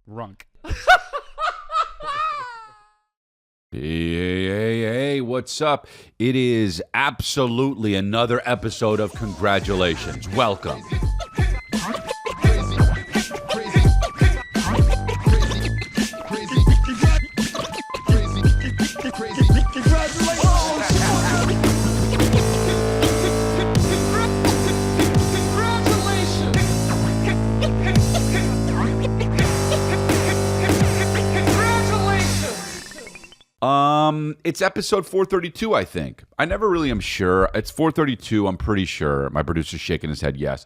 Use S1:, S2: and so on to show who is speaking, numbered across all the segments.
S1: Runk.
S2: Hey, what's up? It is absolutely another episode of Congratulations. Welcome. It's episode 432, I think. I never really am sure. It's 432, I'm pretty sure. My producer's shaking his head yes.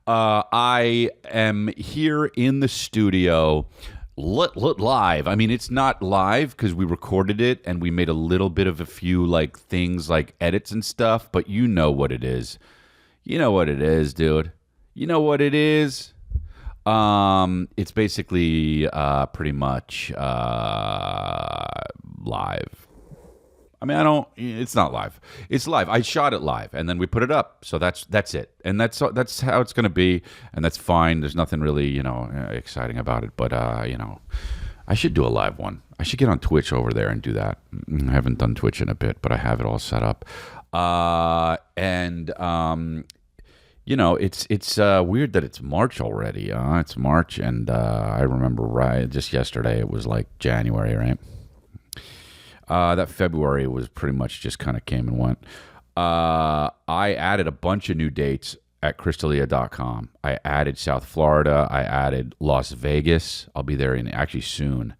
S2: I am here in the studio live. I mean, it's not live because we recorded it and we made a little bit of a few like things like edits and stuff, but you know what it is. You know what it is, dude. You know what it is. It's basically pretty much live. I mean, it's not live. It's live. I shot it live and then we put it up. So that's it. And that's how it's going to be, and that's fine. There's nothing really, exciting about it, but I should do a live one. I should get on Twitch over there and do that. I haven't done Twitch in a bit, but I have it all set up. It's weird that it's March already. It's March, and I remember just yesterday it was like January, right? That February was pretty much just kind of came and went. I added a bunch of new dates at crystalia.com. I added South Florida. I added Las Vegas. I'll be there actually soon.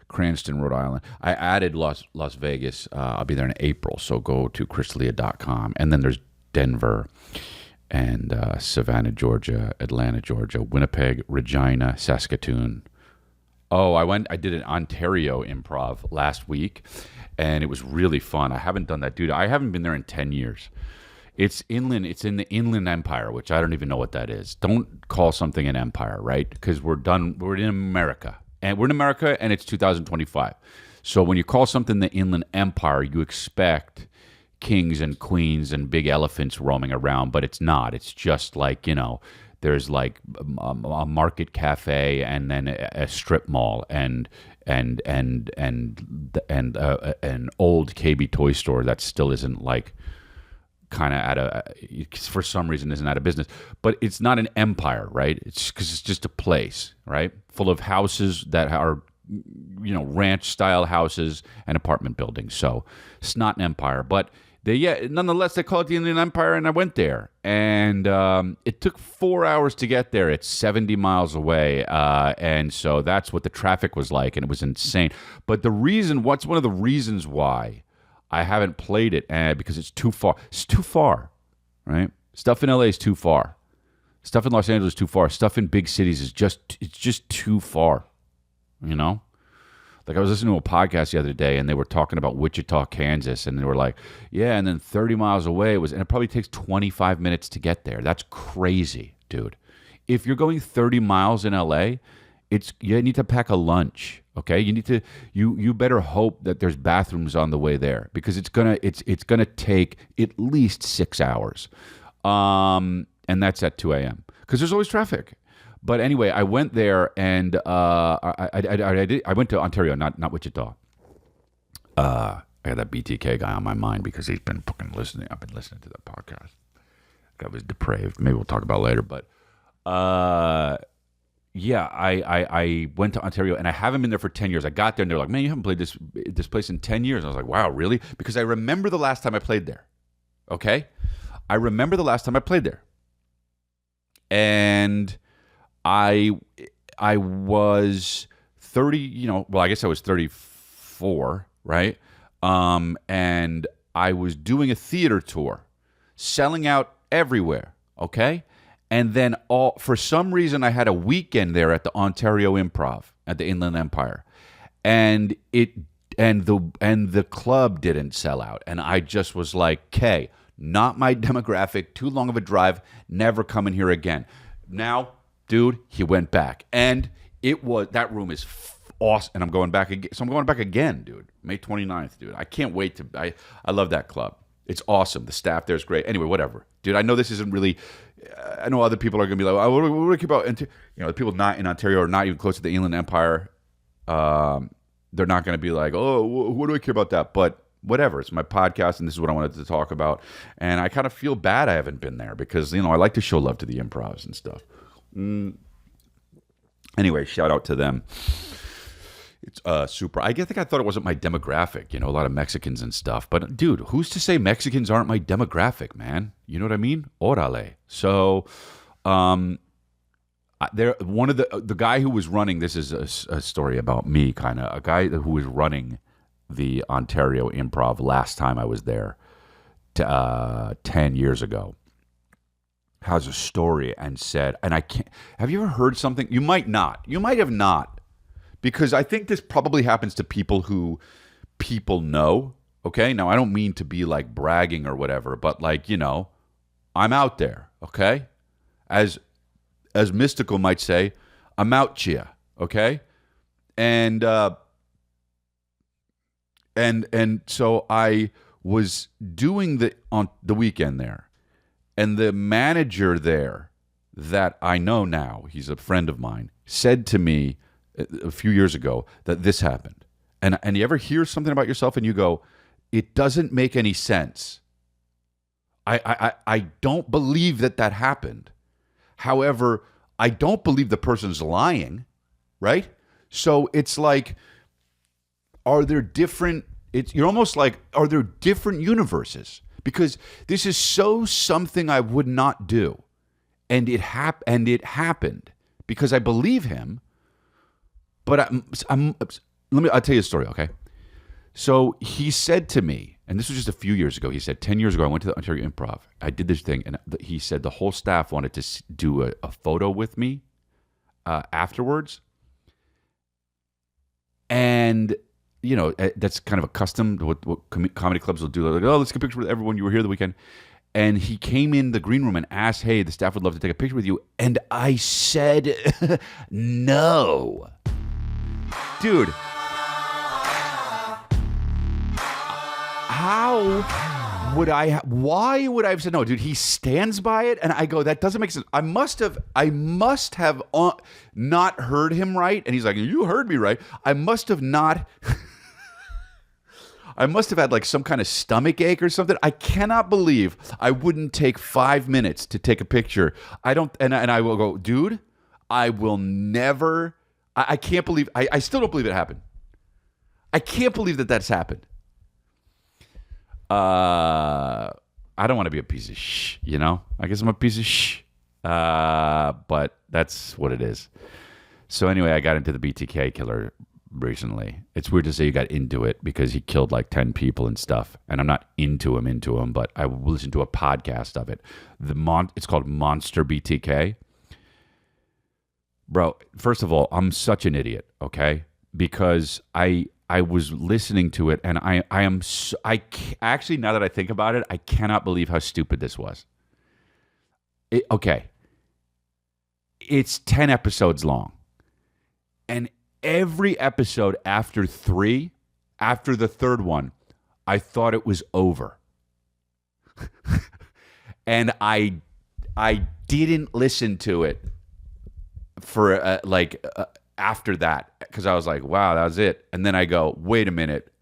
S2: Cranston, Rhode Island. I added Las Vegas. I'll be there in April, so go to crystalia.com. And then there's Denver and Savannah, Georgia, Atlanta, Georgia, Winnipeg, Regina, Saskatoon. Oh, I did an Ontario Improv last week, and it was really fun. I haven't done that, dude. I haven't been there in 10 years. It's inland. It's in the Inland Empire, which I don't even know what that is. Don't call something an empire, right? Because we're done. We're in America, and it's 2025. So when you call something the Inland Empire, you expect kings and queens and big elephants roaming around, but it's not. It's just like, there's like a market cafe and then a strip mall and an old KB toy store that still isn't like kind of for some reason isn't out of business. But it's not an empire, right? It's because it's just a place, right? Full of houses that are ranch style houses and apartment buildings. So it's not an empire, but nonetheless, they call it the Inland Empire, and I went there. And it took 4 hours to get there. It's 70 miles away, and so that's what the traffic was like, and it was insane. But what's one of the reasons why I haven't played it? Because it's too far. It's too far, right? Stuff in LA is too far. Stuff in Los Angeles is too far. Stuff in big cities is just too far, Like I was listening to a podcast the other day, and they were talking about Wichita, Kansas, and they were like, "Yeah," and then 30 miles away and it probably takes 25 minutes to get there. That's crazy, dude. If you're going 30 miles in LA, you need to pack a lunch. Okay, you better hope that there's bathrooms on the way there, because it's gonna take at least 6 hours, and that's at 2 a.m. because there's always traffic. But anyway, I went there, and I went to Ontario, not Wichita. I got that BTK guy on my mind because he's been fucking listening. I've been listening to that podcast. That was depraved. Maybe we'll talk about it later. But I went to Ontario, and I haven't been there for 10 years. I got there, and they're like, "Man, you haven't played this place in 10 years." I was like, "Wow, really?" Because I remember the last time I played there. Okay, I remember the last time I played there, and I was 30, I guess I was 34, right? And I was doing a theater tour, selling out everywhere, okay? And then for some reason I had a weekend there at the Ontario Improv at the Inland Empire. And the club didn't sell out. And I just was like, "Okay, not my demographic, too long of a drive, never coming here again." Now, dude, he went back, and that room is awesome, and I'm going back again. So I'm going back again, dude. May 29th, dude. I can't wait I love that club. It's awesome. The staff there is great. Anyway, whatever, dude. I know this isn't really I know other people are going to be like, what do we care about? The people not in Ontario or not even close to the Inland Empire. They're not going to be like, oh, what do I care about that? But whatever, it's my podcast, and this is what I wanted to talk about. And I kind of feel bad I haven't been there because, I like to show love to the improvs and stuff. Anyway, shout out to them. It's super. I think I thought it wasn't my demographic, a lot of Mexicans and stuff. But dude, who's to say Mexicans aren't my demographic, man? You know what I mean? Orale. So, one of the guy who was running. This is a story about me, kind of a guy who was running the Ontario Improv last time I was there, 10 years ago. Has a story and said, and I can't. Have you ever heard something? You might not. You might have not. Because I think this probably happens to people who people know, okay? Now, I don't mean to be like bragging or whatever, but like, I'm out there, okay? As Mystical might say, I'm out here, okay? And so I was doing on the weekend there, and the manager there that I know now, he's a friend of mine, said to me a few years ago that this happened. And you ever hear something about yourself and you go, it doesn't make any sense. I don't believe that happened. However, I don't believe the person's lying, right? So it's like, are there different universes? Because this is something I would not do. And it happened because I believe him. But I'll tell you a story, okay? So he said to me, and this was just a few years ago, he said, 10 years ago, I went to the Ontario Improv. I did this thing, and he said the whole staff wanted to do a photo with me afterwards. And, that's kind of a custom, what comedy clubs will do. They're like, oh, let's get a picture with everyone. You were here the weekend. And he came in the green room and asked, hey, the staff would love to take a picture with you. And I said, no. Dude, why would I have said no? Dude, he stands by it, and I go, that doesn't make sense. I must have not heard him right, and he's like, you heard me right. I must have had like some kind of stomach ache or something. I cannot believe I wouldn't take 5 minutes to take a picture. And I will go, dude, I will never... I can't believe... I still don't believe it happened. I can't believe that's happened. I don't want to be a piece of shh, I guess I'm a piece of shh. But that's what it is. So anyway, I got into the BTK Killer recently. It's weird to say you got into it because he killed like 10 people and stuff. And I'm not into him, but I listened to a podcast of it. It's called Monster BTK. Bro, first of all, I'm such an idiot, okay? Because I was listening to it, and actually, now that I think about it, I cannot believe how stupid this was. Okay. It's 10 episodes long. And every episode after the third one, I thought it was over. And I didn't listen to it for after that, because I was like, wow, that was it. And then I go, wait a minute.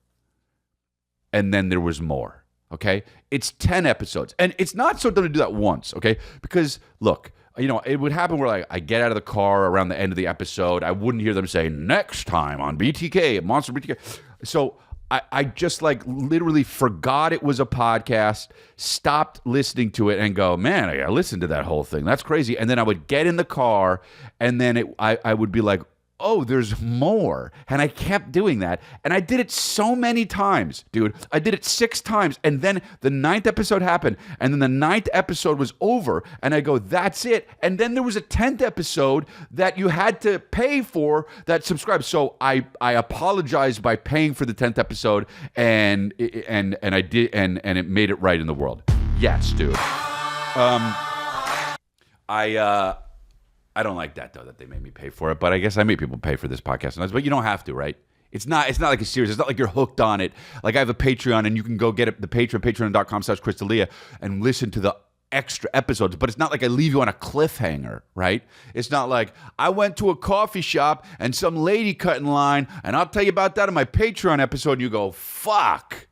S2: And then there was more. Okay? It's 10 episodes. And it's not so dumb to do that once, okay? Because look, it would happen where I get out of the car around the end of the episode. I wouldn't hear them say, next time on BTK, Monster BTK. So I just literally forgot it was a podcast, stopped listening to it, and go, man, I gotta listen to that whole thing. That's crazy. And then I would get in the car, and then I would be like, oh, there's more. And I kept doing that. And I did it so many times, dude. I did it 6 times. And then the 9th episode happened. And then the 9th episode was over. And I go, that's it. And then there was a 10th episode that you had to pay for that subscribed. So I apologized by paying for the 10th episode. And I did, and it made it right in the world. Yes, dude. I don't like that, though, that they made me pay for it. But I guess I made people pay for this podcast. But you don't have to, right? It's not like a series. It's not like you're hooked on it. Like I have a Patreon, and you can go get it, the Patreon, patreon.com/Chris D'Elia, and listen to the extra episodes, but it's not like I leave you on a cliffhanger, right? It's not like I went to a coffee shop and some lady cut in line, and I'll tell you about that in my Patreon episode, and you go, fuck.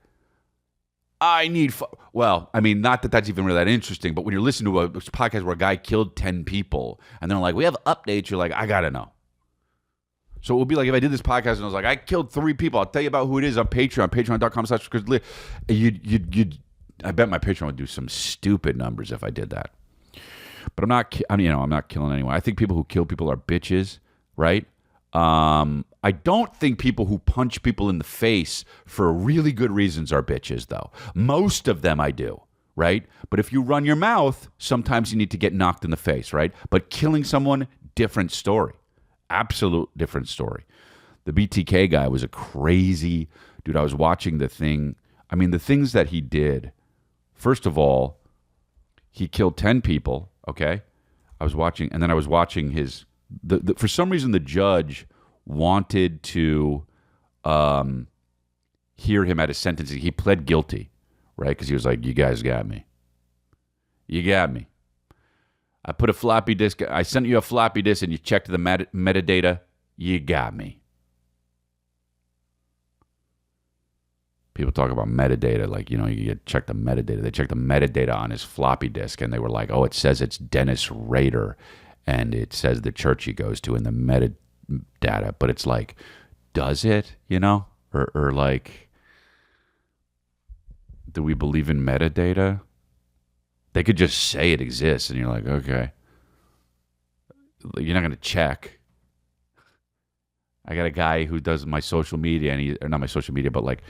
S2: Well, I mean, not that that's even really that interesting, but when you're listening to a podcast where a guy killed 10 people, and they're like, we have updates, you're like, I gotta know. So it would be like if I did this podcast and I was like, I killed 3 people. I'll tell you about who it is on Patreon, patreon.com/Chris. I bet my Patreon would do some stupid numbers if I did that. But I'm not killing anyone. I think people who kill people are bitches, right? I don't think people who punch people in the face for really good reasons are bitches, though. Most of them I do, right? But if you run your mouth, sometimes you need to get knocked in the face, right? But killing someone, different story. Absolute different story. The BTK guy was a crazy dude. I was watching the thing. I mean, the things that he did. First of all, he killed 10 people, okay? I was watching his... for some reason, the judge wanted to hear him at his sentencing. He pled guilty, right? Because he was like, you guys got me. You got me. I put a floppy disk. I sent you a floppy disk and you checked the metadata. You got me. People talk about metadata like, you check the metadata. They checked the metadata on his floppy disk and they were like, oh, it says it's Dennis Rader and it says the church he goes to in the metadata. But it's like, does it, Or like, do we believe in metadata? They could just say it exists, and you're like, okay. You're not going to check. I got a guy who does my social media, or not my social media, but like,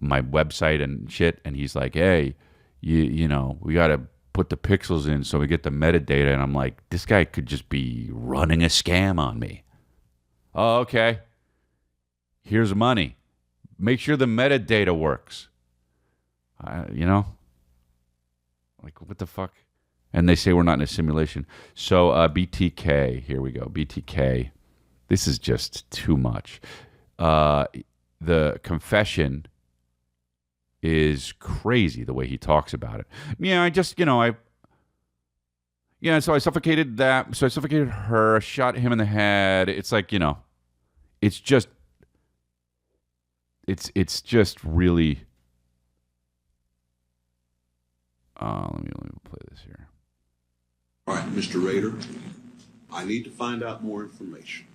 S2: my website and shit, and he's like, hey, we got to put the pixels in so we get the metadata, and I'm like, this guy could just be running a scam on me. Oh, okay. Here's money. Make sure the metadata works. Like, what the fuck? And they say we're not in a simulation. So BTK, here we go. BTK. This is just too much. The confession is crazy the way he talks about it. Yeah, so I suffocated that. So I suffocated her, shot him in the head. It's like, it's just really... let me play this here.
S1: All right, Mr. Rader, I need to find out more information.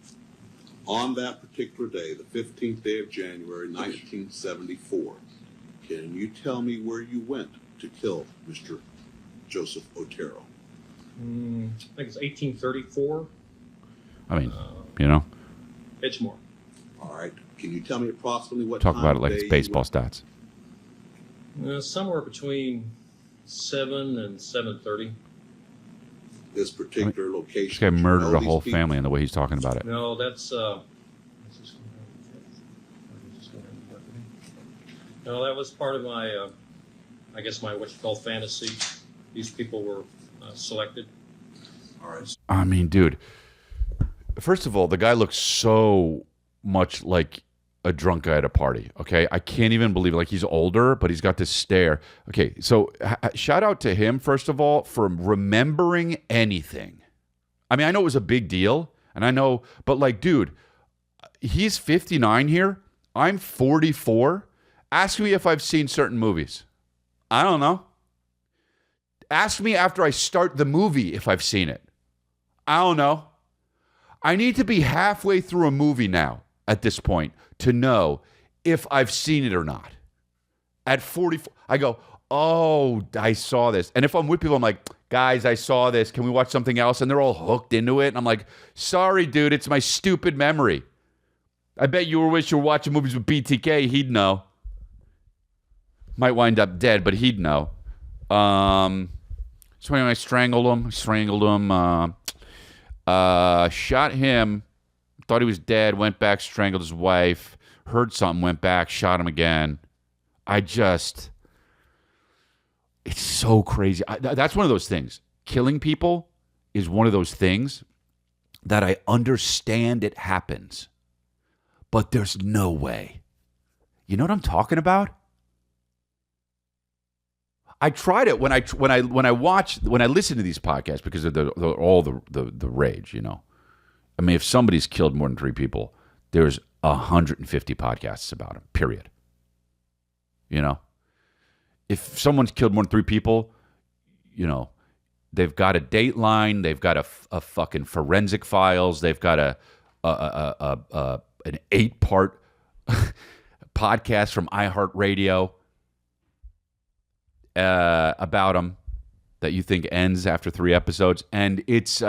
S1: On that particular day, the 15th day of January, 1974, can you tell me where you went to kill Mr. Joseph Otero?
S3: I think it's 1834.
S2: I mean,
S3: Edgemore.
S1: All right. Can you tell me approximately what
S2: talk
S1: time
S2: about it like
S1: of
S2: it's
S1: day
S2: baseball stats.
S3: Somewhere between 7 and 7:30.
S1: This particular location.
S2: This guy murdered a whole family in the way he's talking about it.
S3: No, that's no, that was part of my I guess my what you call fantasy. These people were selected.
S1: All right.
S2: I mean, dude, first of all, the guy looks so much like a drunk guy at a party, okay? I can't even believe it. Like, he's older, but he's got this stare. Okay, so shout out to him, first of all, for remembering anything. I mean, I know it was a big deal, and I know, but like, dude, he's 59 here. I'm 44. Ask me if I've seen certain movies. I don't know. Ask me after I start the movie if I've seen it. I don't know. I need to be halfway through a movie now at this point to know if I've seen it or not. At 44, I go, oh, I saw this. And if I'm with people, I'm like, guys, I saw this. Can we watch something else? And they're all hooked into it. And I'm like, sorry, dude, it's my stupid memory. I bet you wish you were watching movies with BTK. He'd know. Might wind up dead, but he'd know. So anyway, I strangled him, shot him, thought he was dead, went back, strangled his wife, heard something, went back, shot him again. It's so crazy. That's one of those things. Killing people is one of those things that I understand it happens, but there's no way. You know what I'm talking about? I tried it when I listen to these podcasts because of the rage. I mean, if somebody's killed more than 3 people, there's 150 podcasts about them. Period. If someone's killed more than 3 people, they've got a Dateline, they've got a fucking forensic files, they've got an 8-part podcast from iHeartRadio about them that you think ends after 3 episodes, and it's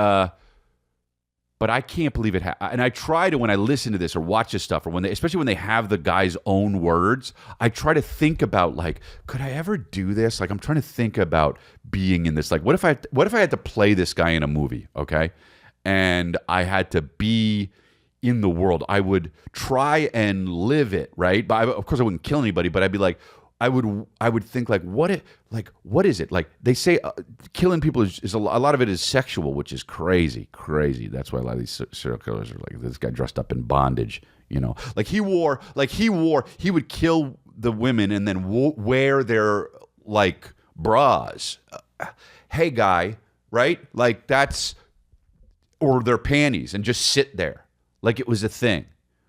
S2: but I can't believe it. And I try to, when I listen to this or watch this stuff, or especially when they have the guy's own words, I try to think about, like, could I ever do this? Like, I'm trying to think about being in this. Like, what if I had to play this guy in a movie, okay? And I had to be in the world. I would try and live it, right? But of course, I wouldn't kill anybody. But I'd be like, I would think, like, what is it? Like, they say killing people is a lot of it is sexual, which is crazy. That's why a lot of these serial killers are like, this guy dressed up in bondage, like he would kill the women and then wear their, like, bras. Hey, guy, right? Like, or their panties, and just sit there like it was a thing,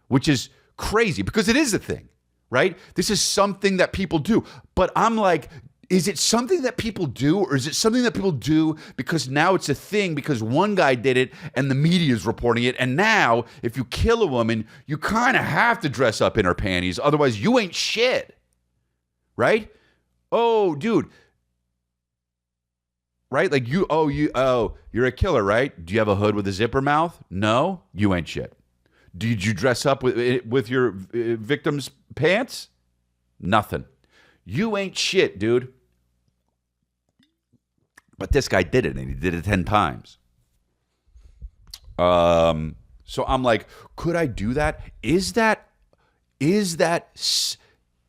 S2: which is crazy because it is a thing. Right? This is something that people do. But I'm like, is it something that people do, or is it something that people do because now it's a thing because one guy did it and the media is reporting it, and now if you kill a woman, you kind of have to dress up in her panties, otherwise you ain't shit. Right? Oh, dude. Right? Like you're a killer, right? Do you have a hood with a zipper mouth? No, you ain't shit. Did you dress up with your victim's pants? Nothing. You ain't shit, dude. But this guy did it, and he did it 10 times. So I'm like, could I do that? Is that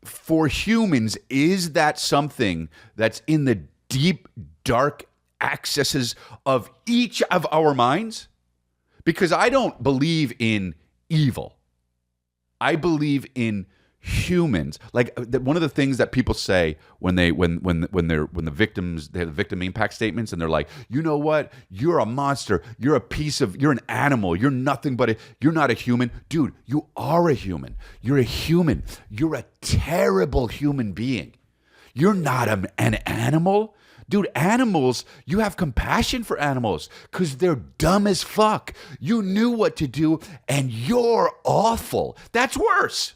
S2: for humans? Is that something that's in the deep, dark accesses of each of our minds? Because I don't believe in evil. I believe in humans. Like, one of the things that people say when the victims, they have the victim impact statements, and they're like, you know what? You're a monster. You're an animal. You're nothing but you're not a human. Dude, you are a human. You're a human. You're a terrible human being. You're not an animal. Dude, animals, you have compassion for animals because they're dumb as fuck. You knew what to do, and you're awful. That's worse.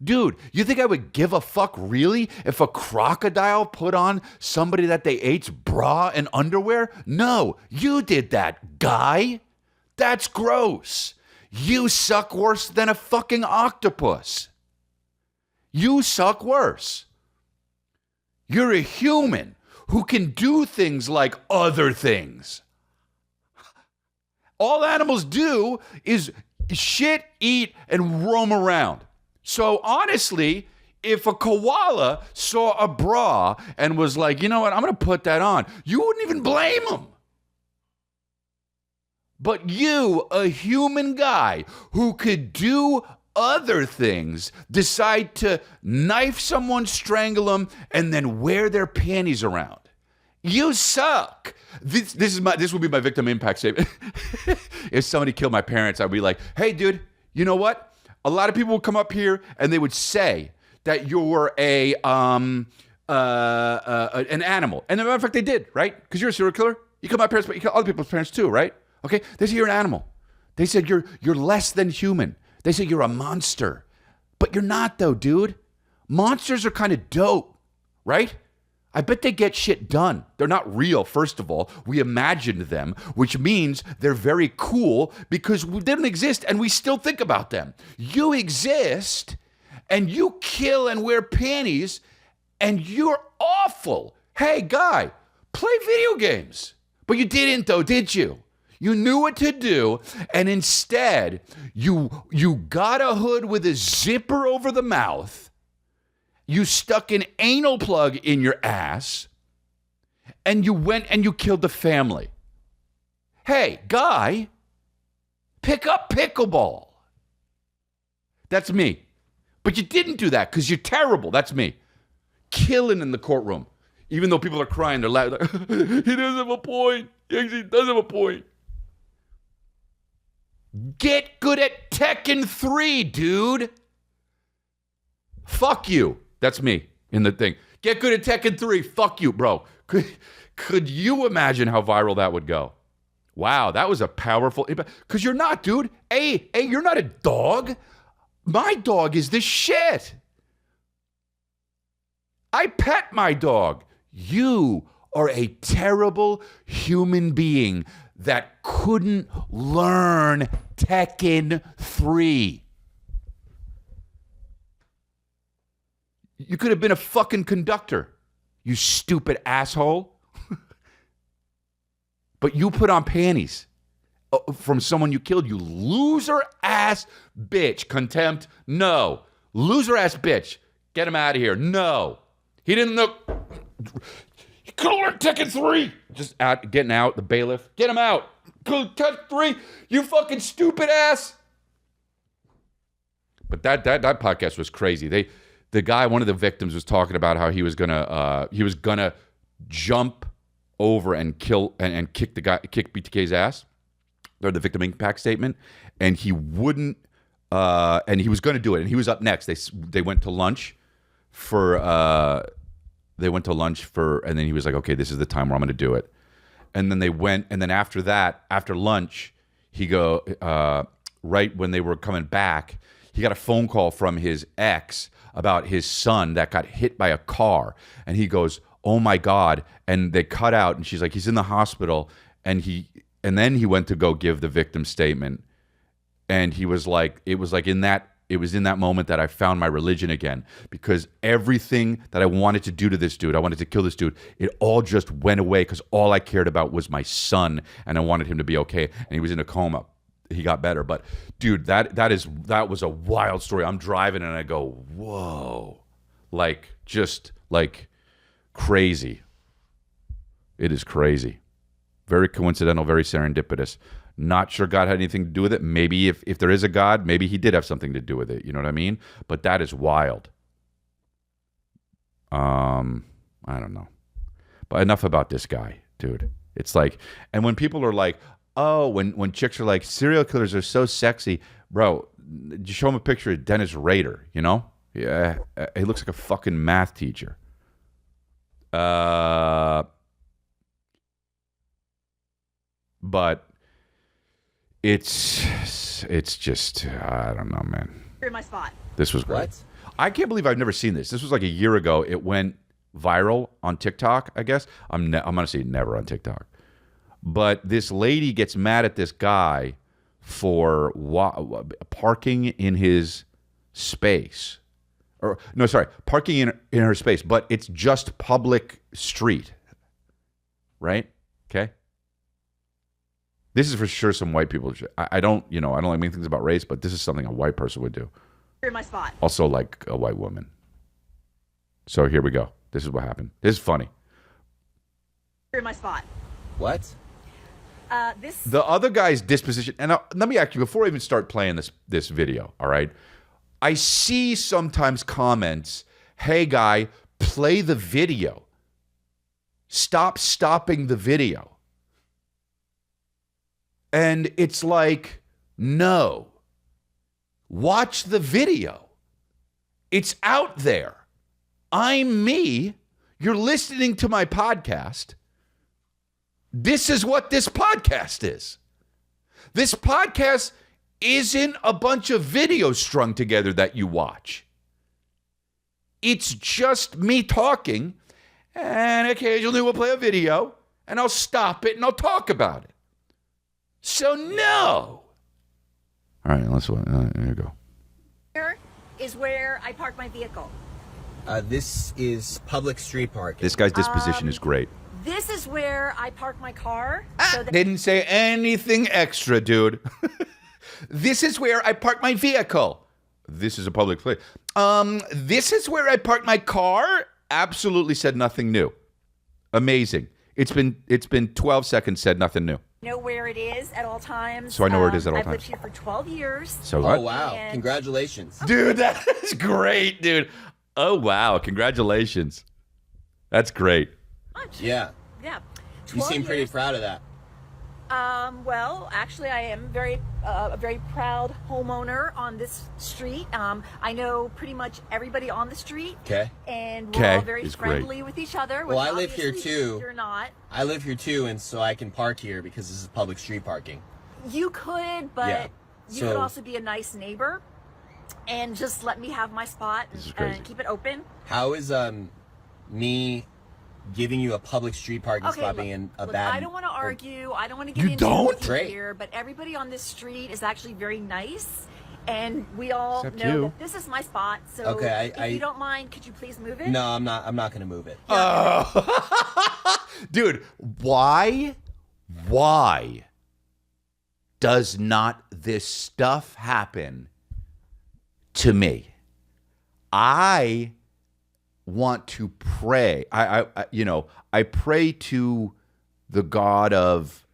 S2: Dude, you think I would give a fuck, really, if a crocodile put on somebody that they ate's bra and underwear? No, you did that, guy. That's gross. You suck worse than a fucking octopus. You suck worse. You're a human who can do things like other things. All animals do is shit, eat, and roam around. So honestly, if a koala saw a bra and was like, you know what, I'm going to put that on, you wouldn't even blame him. But you, a human guy who could do other things, decide to knife someone, strangle them, and then wear their panties around. You suck. This would be my victim impact statement. If somebody killed my parents, I'd be like, hey, dude, you know what? A lot of people would come up here and they would say that you're an animal. And as a matter of fact, they did, right? Because you're a serial killer. You kill my parents, but you kill other people's parents too, right? Okay? They said you're an animal. They said you're less than human. They say you're a monster. But you're not, though, dude. Monsters are kind of dope, right? I bet they get shit done. They're not real, first of all. We imagined them, which means they're very cool because they don't exist and we still think about them. You exist and you kill and wear panties and you're awful. Hey, guy, play video games. But you didn't, though, did you? You knew what to do, and instead, you got a hood with a zipper over the mouth, you stuck an anal plug in your ass, and you went and you killed the family. Hey, guy, pick up pickleball. That's me. But you didn't do that because you're terrible. That's me. killing in the courtroom. Even though people are crying, they're loud. Like, he doesn't have a point. He actually does have a point. Get good at Tekken 3, dude. Fuck you. That's me in the thing. Get good at Tekken 3. Fuck you, bro. Could you imagine how viral that would go? Wow, that was a powerful... Because you're not, dude. Hey, you're not a dog. My dog is the shit. I pet my dog. You are a terrible human being that couldn't learn Tekken 3. You could have been a fucking conductor, you stupid asshole. But you put on panties from someone you killed, you loser ass bitch. Contempt? No. Loser ass bitch. Get him out of here. No. He didn't know. He could have learned Tekken 3. Just getting out, the bailiff. Get him out. Tekken 3, you fucking stupid ass. But that podcast was crazy. The guy, one of the victims, was talking about how he was gonna jump over and kill and kick BTK's ass, or the victim impact statement, and he wouldn't, and he was going to do it, and he was up next. They went to lunch for, and then he was like, okay, this is the time where I'm going to do it, and then they went, and then after that, after lunch, right when they were coming back, he got a phone call from his ex about his son that got hit by a car, and he goes, oh my God. And they cut out, and she's like, he's in the hospital. And then he went to go give the victim statement. And he was like, it was in that moment that I found my religion again, because everything that I wanted to do to this dude, I wanted to kill this dude, it all just went away because all I cared about was my son, and I wanted him to be okay. And he was in a coma. He got better. But dude, that was a wild story. I'm driving and I go, whoa. Just crazy. It is crazy. Very coincidental, very serendipitous. Not sure God had anything to do with it. Maybe if there is a God, maybe he did have something to do with it. You know what I mean? But that is wild. I don't know. But enough about this guy, dude. It's like, and when people are like, oh, when chicks are like, serial killers are so sexy, bro, you show him a picture of Dennis Rader, you know? Yeah, he looks like a fucking math teacher. But it's just, I don't know, man.
S4: You're in my spot.
S2: This was great.
S5: What?
S2: I can't believe I've never seen this. This was like a year ago. It went viral on TikTok, I guess. I'm going to say never on TikTok. But this lady gets mad at this guy for parking in his space. Or no, sorry, parking in her space, but it's just public street. Right? Okay? This is for sure some white people. I don't like many things about race, but this is something a white person would do.
S4: You're in my spot.
S2: Also like a white woman. So here we go. This is what happened. This is funny.
S4: You're in my spot.
S5: What?
S2: The other guy's disposition, and let me ask you, before I even start playing this video, all right? I see sometimes comments, hey guy, play the video. Stop stopping the video. And it's like, no. Watch the video. It's out there. I'm me. You're listening to my podcast. This is what this podcast is. This podcast isn't a bunch of videos strung together that you watch. It's just me talking, and occasionally we'll play a video, and I'll stop it and I'll talk about it. So no. All right, here you go.
S4: Here is where I park my vehicle.
S5: This is public street parking.
S2: This guy's disposition is great.
S4: This is where I park my car. So that
S2: Didn't say anything extra, dude. This is where I park my vehicle. This is a public place. This is where I park my car. Absolutely said nothing new. Amazing. It's been 12 seconds, said nothing new.
S4: I know where it is at all times.
S2: So I know where it is at all
S4: I've
S2: times.
S4: lived here for 12 years.
S2: So
S5: Oh,
S2: what?
S5: wow.
S4: And-
S5: Congratulations.
S2: Dude, that is great, dude. Oh, wow. Congratulations. That's great.
S4: Much.
S5: Yeah.
S4: Yeah.
S5: You
S4: 12
S5: seem pretty
S4: years.
S5: proud of that.
S4: Well, actually, I am a very proud homeowner on this street. I know pretty much everybody on the street.
S5: Okay.
S4: And we're
S2: Okay,
S4: all very
S2: is great.
S4: friendly with each other.
S5: Well,
S4: which
S5: I live here
S4: obviously
S5: too.
S4: You're not.
S5: I live here too, and so I can park here because this is public street parking.
S4: You could, but
S5: Yeah.
S4: you
S5: So-
S4: could also be a nice neighbor and just let me have my spot
S2: This is crazy.
S4: and keep it open.
S5: How is me giving you a public street parking
S4: Okay,
S5: spot
S4: look,
S5: being a
S4: look,
S5: bad?
S4: I don't want to argue. I don't want to get
S2: You
S4: into
S2: don't?
S4: what's
S5: Great.
S4: here, but everybody on this street is actually very nice, and we all
S2: Except
S4: know
S2: you.
S4: that this is my spot. So,
S5: Okay,
S4: if you don't mind, could you please move it?
S5: No, I'm not. I'm not going to move it.
S2: Dude, why does not this stuff happen to me? I want to pray. I pray to the God of,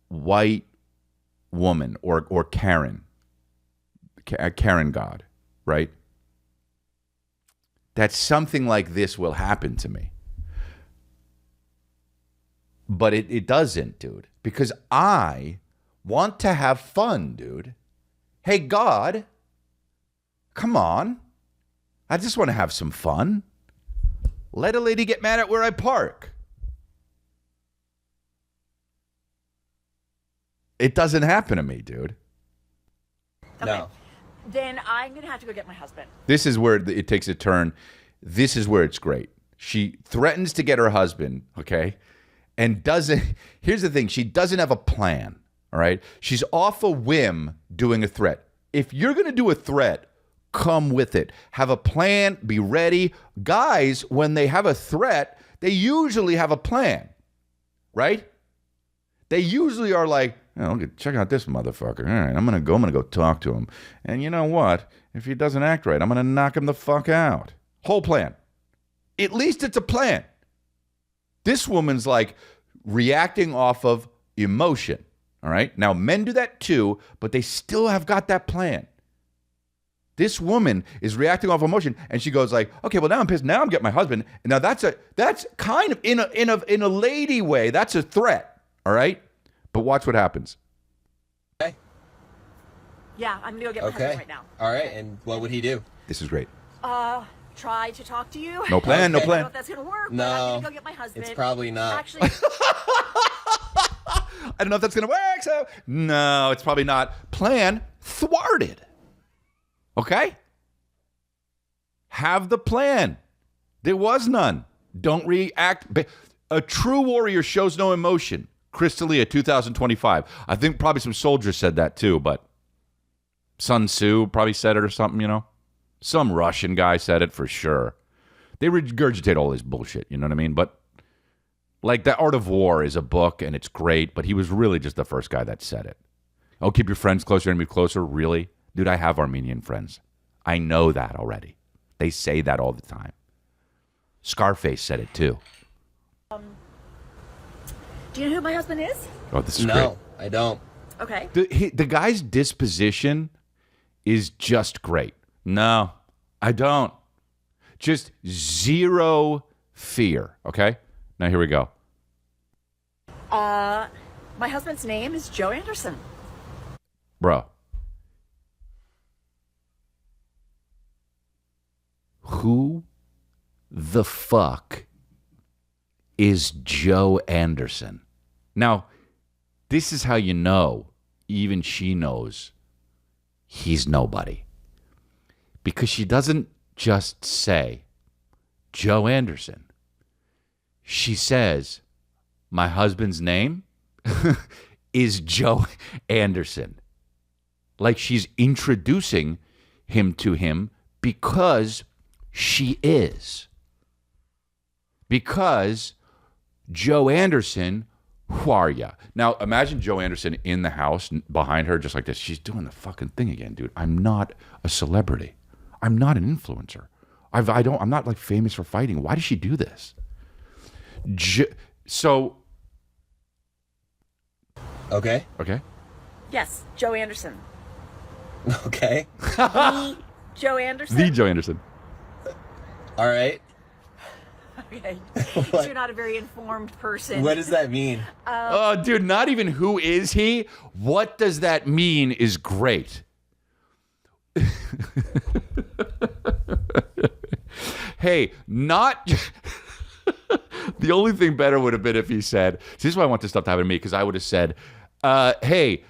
S2: white woman or Karen, Karen God, right? That something like this will happen to me. But it doesn't, dude, because I want to have fun, dude. Hey, God, come on. I just want to have some fun. Let a lady get mad at where I park. It doesn't happen to me, dude.
S4: Okay.
S5: No.
S4: Then I'm gonna have to go get my husband.
S2: This is where it takes a turn. This is where it's great. She threatens to get her husband, okay? And here's the thing, she doesn't have a plan, all right? She's off a whim doing a threat. If you're going to do a threat, come with it. Have a plan, be ready. Guys, when they have a threat, they usually have a plan, right? They usually are like, check out this motherfucker. All right, I'm going to go talk to him. And you know what? If he doesn't act right, I'm going to knock him the fuck out. Whole plan. At least it's a plan. This woman's like reacting off of emotion, all right? Now, men do that too, but they still have got that plan. This woman is reacting off emotion, and she goes like, okay, well, now I'm pissed. Now I'm getting my husband. And now that's kind of in a lady way. That's a threat, all right? But watch what happens.
S5: Okay.
S4: Yeah, I'm gonna go get my husband
S5: Okay.
S4: right now.
S5: All right. And what would he do?
S2: This is great.
S4: Try to talk to you.
S2: No plan, no
S4: I don't know
S2: plan.
S4: if that's gonna work.
S5: No,
S4: but I'm gonna go get my husband.
S5: it's probably not.
S4: Actually,
S2: I don't know if that's going to work. So no, it's probably not. Plan thwarted. Okay? Have the plan. There was none. Don't react. A true warrior shows no emotion. Chris D'Elia, 2025. I think probably some soldiers said that too, but Sun Tzu probably said it or something, Some Russian guy said it for sure. They regurgitate all this bullshit, you know what I mean? But like The Art of War is a book and it's great, but he was really just the first guy that said it. Oh, keep your friends closer, enemy closer. Really? Dude, I have Armenian friends. I know that already. They say that all the time. Scarface said it too.
S4: do you know who my husband is?
S2: Oh, this is great.
S5: No, I don't.
S4: Okay.
S2: The guy's disposition is just great. No, I don't. Just zero fear, okay? Now here we go.
S4: My husband's name is Joe Anderson.
S2: Bro. Who the fuck is Joe Anderson? Now, this is how you know, even she knows, he's nobody. Because she doesn't just say, Joe Anderson. She says, my husband's name is Joe Anderson. Like she's introducing him to him because she is. Because Joe Anderson, who are ya? Now, imagine Joe Anderson in the house behind her just like this. She's doing the fucking thing again, dude. I'm not a celebrity. I'm not an influencer. I'm not like famous for fighting. Why does she do this?
S5: Okay.
S2: Okay.
S4: Yes, Joe Anderson.
S5: Okay.
S4: Joe Anderson.
S2: The Joe Anderson.
S5: All right.
S4: Okay. So you're not a very informed person.
S5: What does that mean?
S2: Oh, dude, not even who is he? What does that mean is great. Hey, not... The only thing better would have been if he said... See, this is why I want this stuff to happen to me, because I would have said, hey...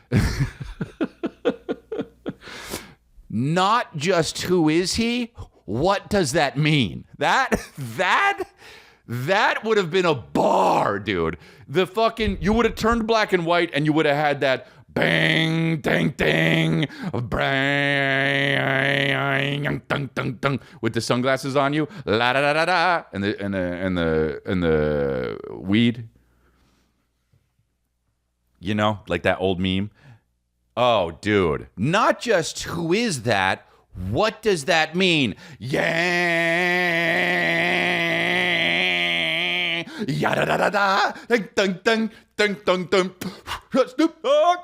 S2: Not just who is he? What does that mean? That would have been a bar, dude. The fucking... You would have turned black and white, and you would have had that... Bang, dang, dang, bang, dun, dun, dun, with the sunglasses on you, la da da da da, and the weed, you know, like that old meme. Oh, dude, not just who is that? What does that mean? Yeah, ya da da da da, dun dun dun dun dun dun, Snoop Dogg.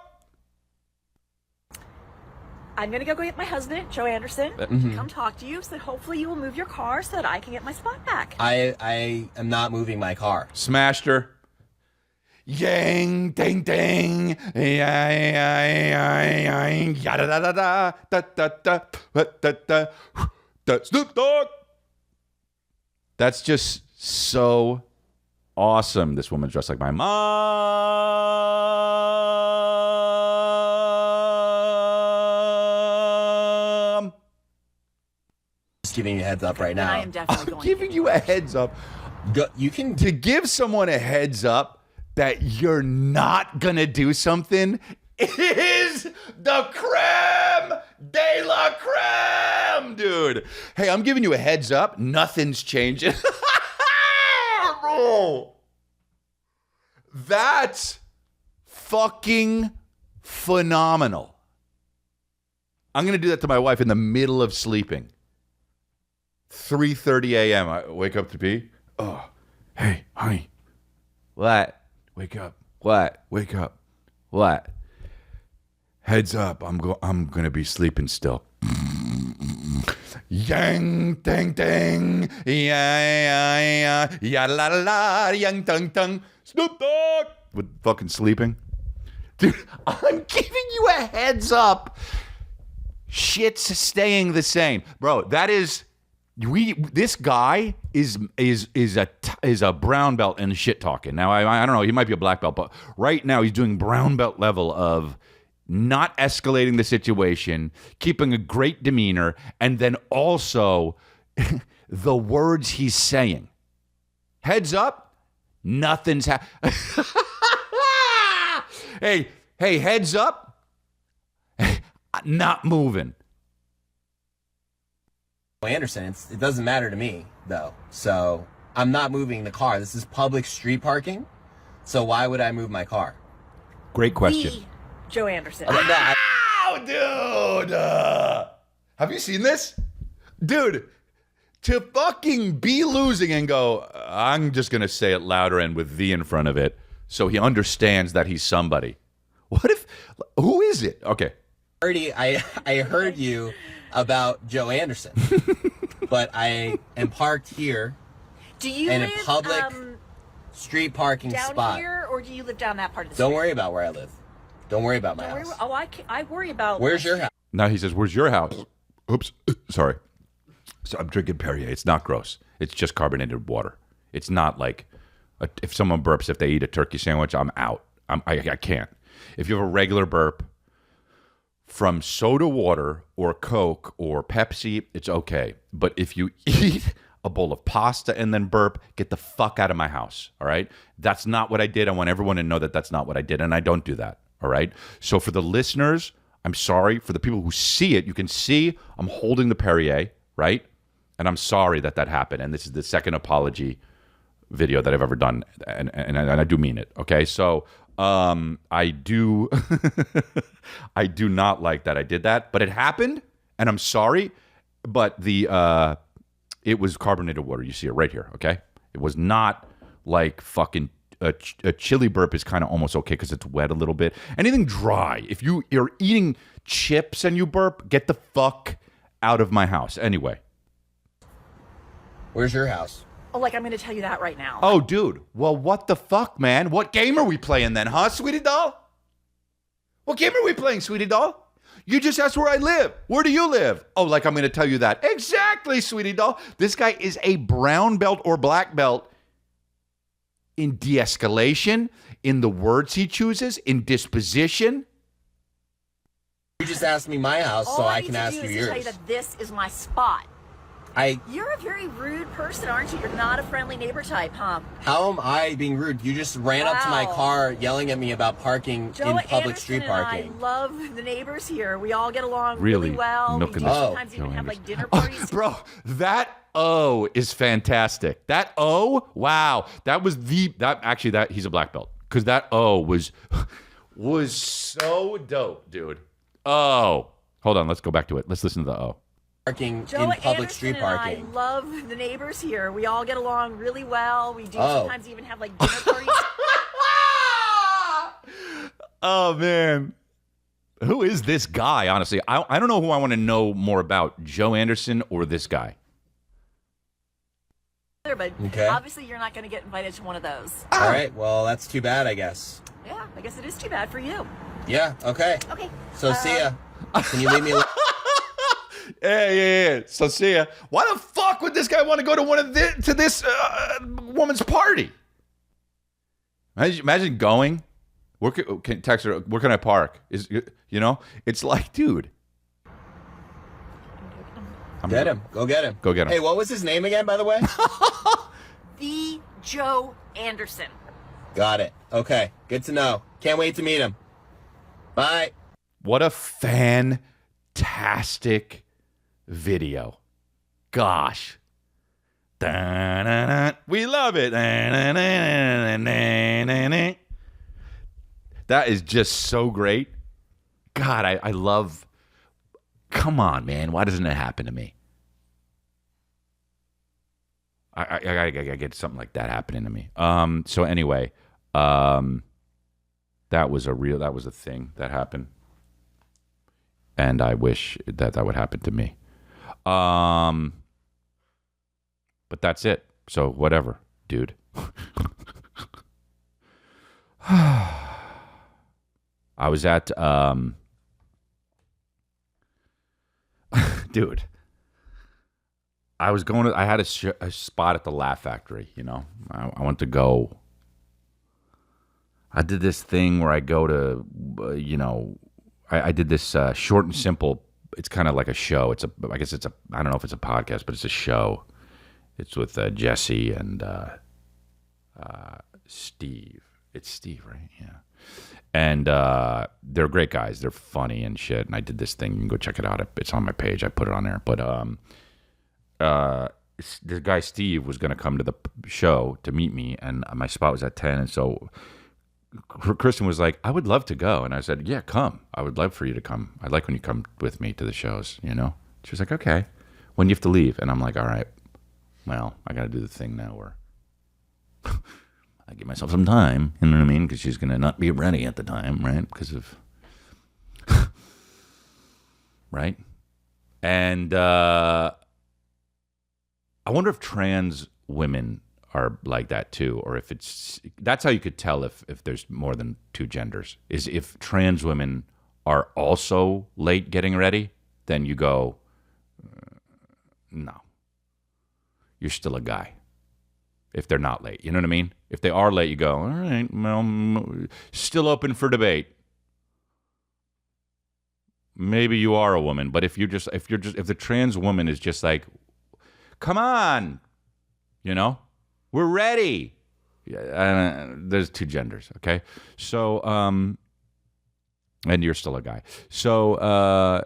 S4: I'm going to go get my husband, Joe Anderson, to come talk to you, so that hopefully you will move your car so that I can get my spot back.
S5: I am not moving my car.
S2: Smashed her. Yang, ding, ding, yang, yada da da da, da da da, da da da, Snoop Dogg. That's just so awesome. This woman's dressed like my mom.
S5: Just giving you a heads up right
S4: Then
S5: now.
S4: I am definitely
S2: I'm
S4: going
S2: giving
S4: to
S2: you a heads up.
S5: You can
S2: To give someone a heads up that you're not gonna do something is the creme de la creme, dude. Hey, I'm giving you a heads up. Nothing's changing. Bro. That's fucking phenomenal. I'm gonna do that to my wife in the middle of sleeping. 3:30 a.m. I wake up to pee. Oh, hey, honey. What? Wake up. What? Wake up. What? Heads up. I'm gonna be sleeping still. Yang dang dang. Yeah, ya la la la, yang tung tung. Snoop Dogg. With fucking sleeping. Dude, I'm giving you a heads up. Shit's staying the same. Bro, that is... This guy is a brown belt in shit talking. Now I don't know, he might be a black belt, but right now he's doing brown belt level of not escalating the situation, keeping a great demeanor, and then also the words he's saying. Heads up, nothing's hey, heads up, not moving.
S5: Anderson, it doesn't matter to me, though. So I'm not moving the car. This is public street parking. So why would I move my car?
S2: Great question.
S4: The Joe Anderson.
S2: Ow, dude! Have you seen this? Dude, to fucking be losing and go, I'm just going to say it louder and with the in front of it so he understands that he's somebody. What if... Who is it? Okay.
S5: I heard you about Joe Anderson, but I am parked here
S4: Do you
S5: in a
S4: live
S5: public street parking
S4: down
S5: spot.
S4: here, or do you live down that part of the
S5: Don't
S4: street?
S5: worry about where I live. Don't worry about my
S4: Don't worry-
S5: house.
S4: Oh, I worry about...
S5: Where's your house?
S2: Now he says, where's your house? Oops. Sorry. So I'm drinking Perrier. It's not gross. It's just carbonated water. It's not like... if someone burps, if they eat a turkey sandwich, I'm out. I can't. If you have a regular burp... from soda water or Coke or Pepsi, it's okay. But if you eat a bowl of pasta and then burp, get the fuck out of my house, all right? That's not what I did. I want everyone to know that that's not what I did, and I don't do that, all right? So for the listeners, I'm sorry. For the people who see it, you can see I'm holding the Perrier, right? And I'm sorry that happened, and this is the second apology video that I've ever done, and I do mean it, okay? So... I do not like that I did that, but it happened, and I'm sorry, but it was carbonated water. You see it right here, okay? It was not like fucking a chili burp is kind of almost okay because it's wet a little bit. Anything dry, if you're eating chips and you burp, get the fuck out of my house. Anyway.
S5: Where's your house?
S4: Oh, like I'm going to tell you that right now.
S2: Oh, dude. Well, what the fuck, man? What game are we playing then, huh, sweetie doll? What game are we playing, sweetie doll? You just asked where I live. Where do you live? Oh, like I'm going to tell you that. Exactly, sweetie doll. This guy is a brown belt or black belt in de-escalation, in the words he chooses, in disposition.
S5: You just asked me my house, so I can ask you
S4: All I need to do is
S5: yours.
S4: tell you that this is my spot. You're a very rude person, aren't you? You're not a friendly neighbor type, huh?
S5: How am I being rude? You just ran up to my car yelling at me about parking
S4: Joe
S5: in public
S4: Anderson
S5: street
S4: and
S5: parking.
S4: I love the neighbors here. We all get along really well.
S2: milking
S4: We
S2: the-
S4: sometimes even have like dinner parties.
S2: Bro, that O is fantastic. That O, wow. That was that he's a black belt. Because that O was so dope, dude. Oh. Hold on, let's go back to it. Let's listen to the O.
S5: Parking
S4: Joe
S5: in public
S4: Anderson
S5: street
S4: and
S5: parking.
S4: I love the neighbors here. We all get along really well. We do sometimes even have like dinner parties.
S2: Oh, man. Who is this guy, honestly? I don't know who I want to know more about, Joe Anderson or this guy.
S4: But
S5: Okay.
S4: obviously you're not going to get invited to one of those.
S5: All right, well, that's too bad, I guess.
S4: Yeah, I guess it is too bad for you.
S5: Yeah, okay.
S4: Okay.
S5: So see ya. Can you leave me alone?
S2: Yeah. So see ya. Why the fuck would this guy want to go to this woman's party? Imagine going. Text her. Where can I park? It's like, dude.
S5: Get him. Go get him.
S2: Go get him.
S5: Hey, what was his name again, by the way?
S4: The Joe Anderson.
S5: Got it. Okay. Good to know. Can't wait to meet him. Bye.
S2: What a fantastic video. Gosh. Da-na-na. We love it. Da-na-na-na-na-na-na. That is just so great. God, I love... Come on, man. Why doesn't it happen to me? I gotta get something like that happening to me. So anyway, that was a thing that happened. And I wish that would happen to me. But that's it. So whatever, dude. I was at dude. I had a spot at the Laugh Factory, I went to go. I did this thing where I go to, I did this short and simple. It's kind of like a show. I don't know if it's a podcast, but it's a show. It's with Jesse and Steve. It's Steve, right? Yeah. And they're great guys. They're funny and shit. And I did this thing. You can go check it out. It's on my page. I put it on there. But the guy Steve was going to come to the show to meet me, and my spot was at 10. And so Kristen was like, I would love to go. And I said, yeah, come. I would love for you to come. I like when you come with me to the shows, She was like, okay. When do you have to leave? And I'm like, all right. Well, I got to do the thing now where I give myself some time, you know what I mean? Because she's going to not be ready at the time, right? Because of... right? And I wonder if trans women are like that too, or if that's how you could tell if there's more than two genders, is if trans women are also late getting ready, then you go, no, you're still a guy. If they're not late, you know what I mean? If they are late, you go, all right, well, still open for debate. Maybe you are a woman, but if the trans woman is just like, come on, we're ready. There's two genders, okay? So, and you're still a guy. So,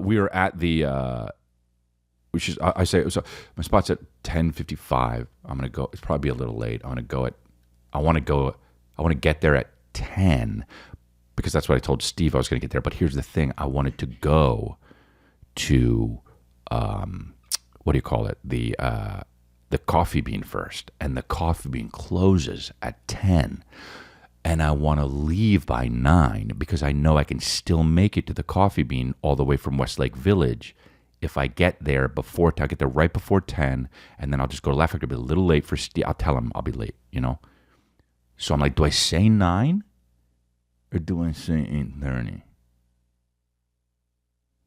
S2: we were at the, which is, I say, so my spot's at 10:55. I'm going to go, it's probably a little late. I want to get there at 10 because that's what I told Steve I was going to get there. But here's the thing. I wanted to go to, what do you call it? The Coffee Bean first. And the Coffee Bean closes at 10. and I want to leave by 9 because I know I can still make it to the Coffee Bean all the way from Westlake Village. If I get there before, I'll get there right before 10, and then I'll just go to Laugh Factory. I'll be a little late for Steve. I'll tell him I'll be late, you know? So I'm like, do I say 9 or do I say 8:30?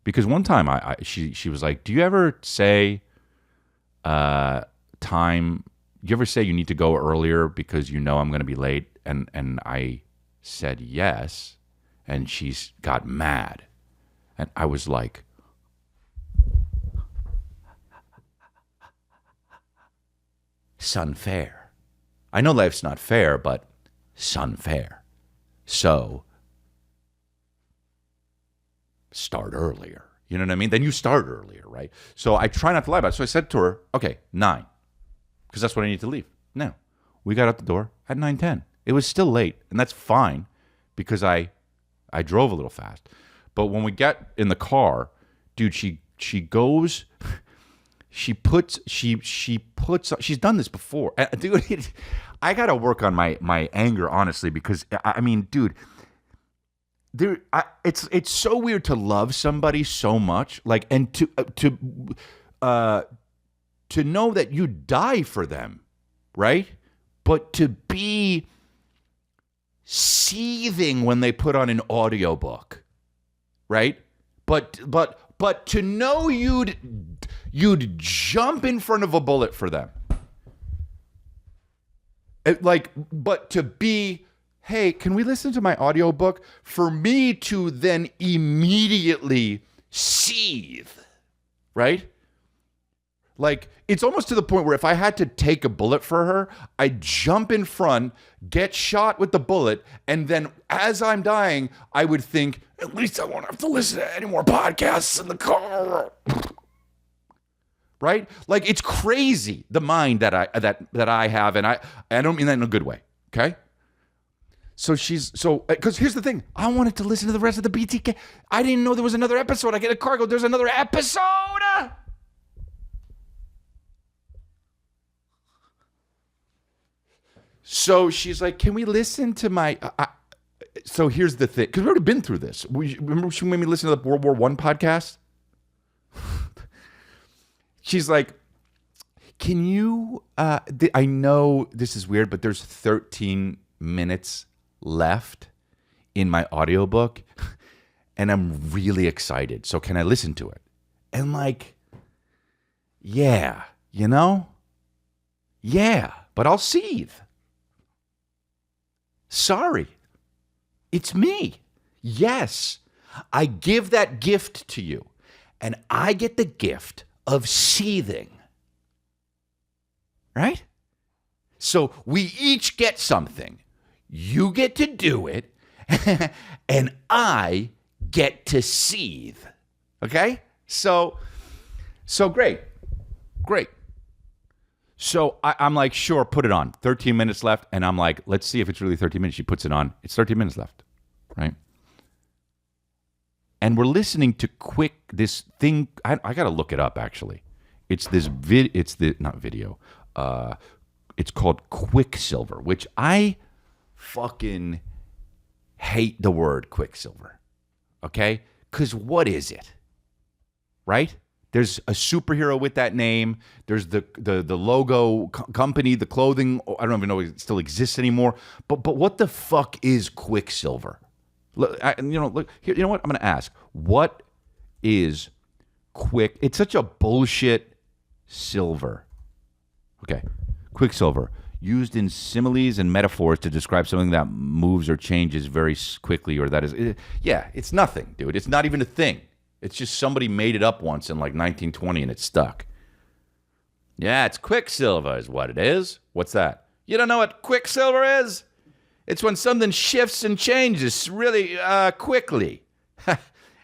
S2: Because one time she was like, do you ever say time? Do you ever say you need to go earlier because you know I'm going to be late? And I said yes, and she's got mad. And I was like, sunfair. I know life's not fair, but sunfair. So start earlier. You know what I mean? Then you start earlier, right? So I try not to lie about it. So I said to her, okay, 9, because that's what I need to leave. Now, we got out the door at 9:10. It was still late, and that's fine because I drove a little fast. But when we get in the car, dude, she goes, she's done this before. Dude, I got to work on my anger, honestly, because, I mean, dude, it's so weird to love somebody so much, like, and to know that you die for them, right? But to be seething when they put on an audiobook, right? But to know you'd jump in front of a bullet for them. But to be, hey, can we listen to my audiobook? For me to then immediately seethe, right? Like, it's almost to the point where if I had to take a bullet for her, I'd jump in front, get shot with the bullet, and then as I'm dying, I would think, at least I won't have to listen to any more podcasts in the car. Right? Like, it's crazy, the mind that I have, and I don't mean that in a good way, okay? So because here's the thing, I wanted to listen to the rest of the BTK. I didn't know there was another episode. I get a car, go, there's another episode. So she's like, can we listen to my... so here's the thing, because we've already been through this. Remember she made me listen to the World War I podcast? She's like, can you... I know this is weird, but there's 13 minutes left in my audiobook, and I'm really excited. So can I listen to it? And like, yeah, you know? Yeah, but I'll seethe. Sorry. It's me. Yes. I give that gift to you. And I get the gift of seething. Right? So we each get something. You get to do it. And I get to seethe. Okay? So great. Great. So I'm like, sure, put it on. 13 minutes left. And I'm like, let's see if it's really 13 minutes. She puts it on. It's 13 minutes left. Right? And we're listening to this thing. I got to look it up, actually. It's this not video. It's called Quicksilver, which I fucking hate the word Quicksilver. Okay? Because what is it? Right? There's a superhero with that name. There's the logo company, the clothing. I don't even know if it still exists anymore. But what the fuck is Quicksilver? Look, look here. You know what? I'm going to ask. What is quick? It's such a bullshit silver. Okay, Quicksilver, used in similes and metaphors to describe something that moves or changes very quickly, or that is, yeah, it's nothing, dude. It's not even a thing. It's just somebody made it up once in like 1920 and it stuck. Yeah, it's Quicksilver is what it is. What's that? You don't know what Quicksilver is? It's when something shifts and changes really quickly.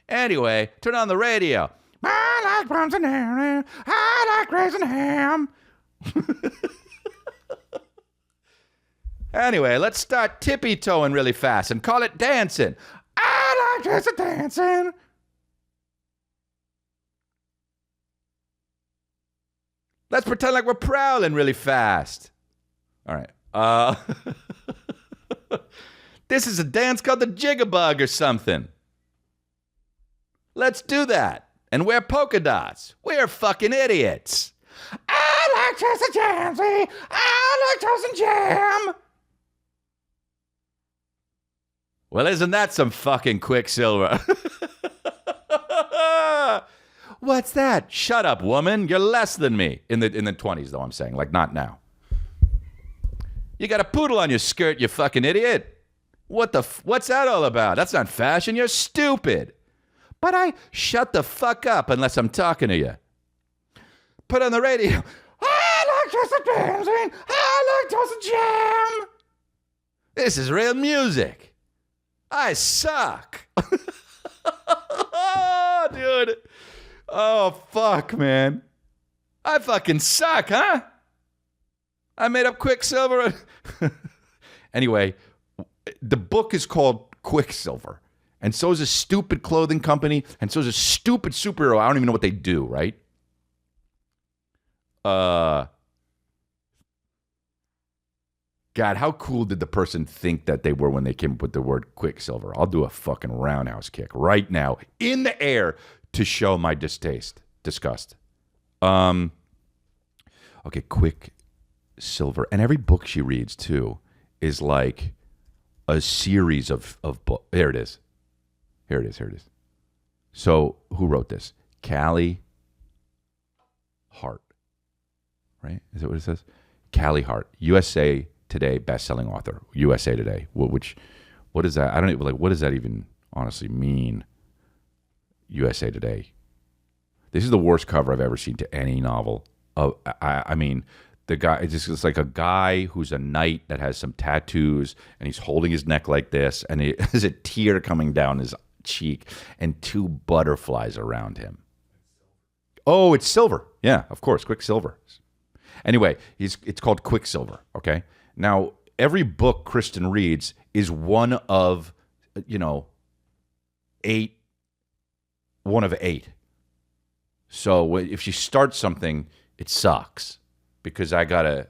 S2: Anyway, turn on the radio. I like buns and ham. I like raisin ham. Anyway, let's start tippy-toeing really fast and call it dancing. I like just dancing. Let's pretend like we're prowling really fast. All right. This is a dance called the Jigabug or something. Let's do that. And wear polka dots. We're fucking idiots. I like toast and jam, see? I like toast and jam. Well, isn't that some fucking Quicksilver? What's that? Shut up, woman. You're less than me. In the 20s, though, I'm saying. Like, not now. You got a poodle on your skirt, you fucking idiot. What's that all about? That's not fashion. You're stupid. But I shut the fuck up unless I'm talking to you. Put on the radio. I like toast and jam, see? I like toast and jam. This is real music. I suck. Dude. Oh, fuck, man. I fucking suck, huh? I made up Quicksilver. Anyway, the book is called Quicksilver. And so is a stupid clothing company. And so is a stupid superhero. I don't even know what they do, right? God, how cool did the person think that they were when they came up with the word Quicksilver? I'll do a fucking roundhouse kick right now in the air to show my disgust. Okay, Quicksilver. And every book she reads, too, is like a series of books. There it is. Here it is. So, who wrote this? Callie Hart. Right? Is that what it says? Callie Hart. USA Today best-selling author. USA Today. What is that? I don't even, what does that even honestly mean? USA Today. This is the worst cover I've ever seen to any novel. I mean, the guy, it's like a guy who's a knight that has some tattoos, and he's holding his neck like this, and he has a tear coming down his cheek, and two butterflies around him. Oh, it's silver. Yeah, of course, Quicksilver. Anyway, it's called Quicksilver, okay? Now, every book Kristen reads is one of 8. One of 8. So if she starts something, it sucks because I gotta